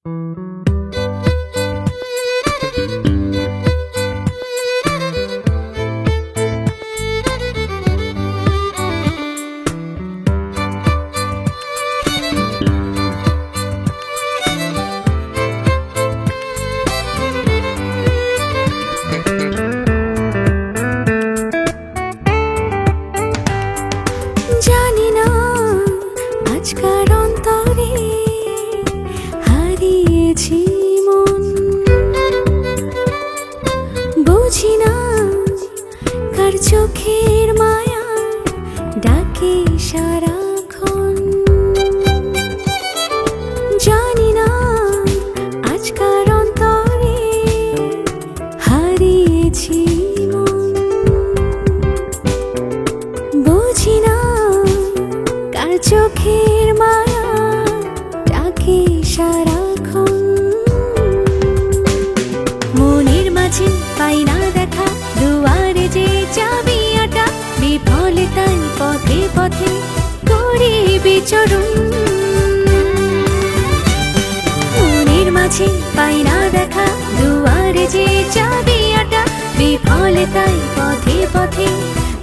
জানি না আজকার অন্তরে হারিয়েছি মন, বুঝি না কার চোখের মায়া ডাকে সারাক্ষণ। জানি না আজকার অন্তরে হারিয়েছি মন, বুঝি না কার চোখের মায়া ডাকে সারাক্ষণ। মনের মাঝে পাই না দেখা, দুয়ারে যে চাবি আটা, বিফলে তাই পথে পথে করি বিচরণ। মনের মাঝে পাই না দেখা, দুয়ারে যে চাবি আটা, বিফলে তাই পথে পথে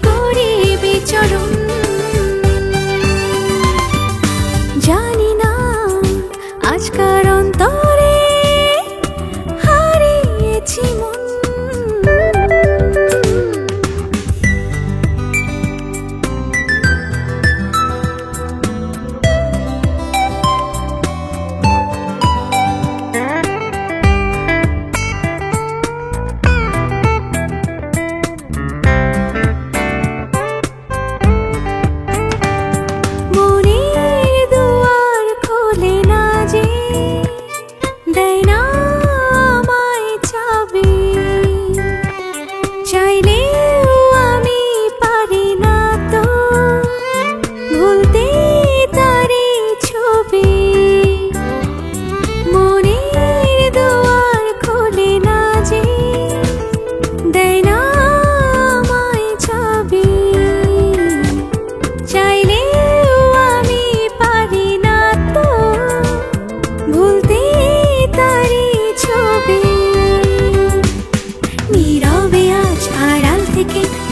করি বিচরণ। জানি না আজকার অন্তরে হারিয়েছি মন।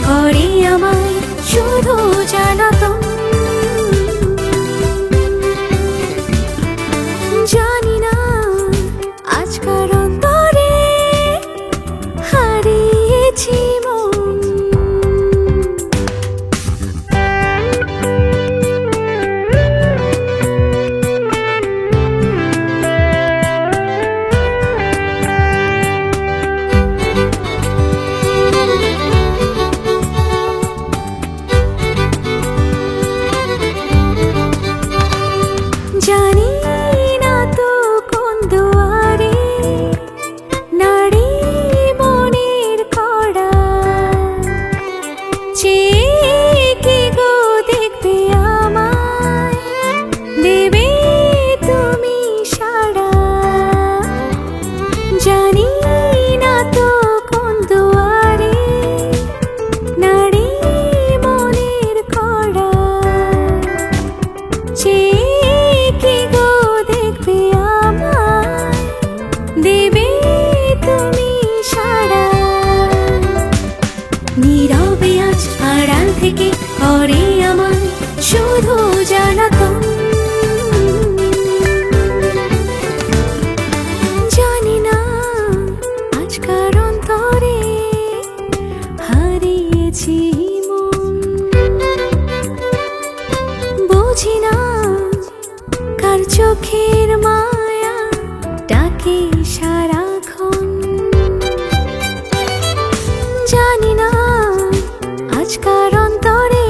ঘরে আমায় শুধু জানাতো, জানি না আজকার অন্তরে হারিয়েছি মন। জানি না তো কোন দুয়ারে নাড়ি মনের কড়া, চেয়ে কি গো দেখবে আমায়, দেবে তুমি সাড়া। জানি না তো কোন দুয়ারে নাড়ি মনের কড়া, চেয়ে দেবে তুমি সাড়া। নীরবে আজ আড়াল থেকে ঘরে আমায় শুধু জানাতো, জানি না আজকার অন্তরে হারিয়েছি মন। বুঝি না কার চোখের মায়া ডাকে সারাক্ষণ। জানি না আজকার অন্তরে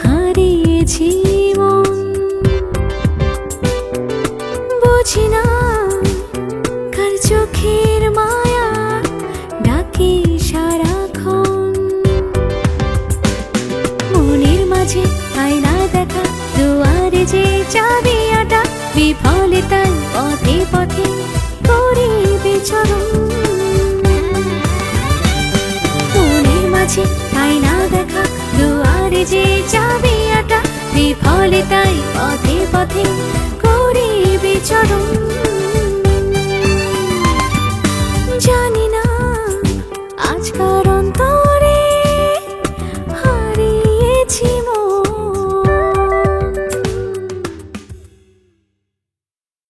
হারিয়েছি মন, বুঝি না কার চোখের মায়া ডাকে সারাক্ষণ। মনের মাঝে পাই না দেখা, দুয়ারে যে চাবি আটা, বিফলে তাই পথে পথে করি বিচরণ। মনের মাঝে পাই না দেখা, দুয়ারে যে চাবি আটা, বিফলে তাই পথে পথে করি বিচরণ। চরণ। জানি না আজ কার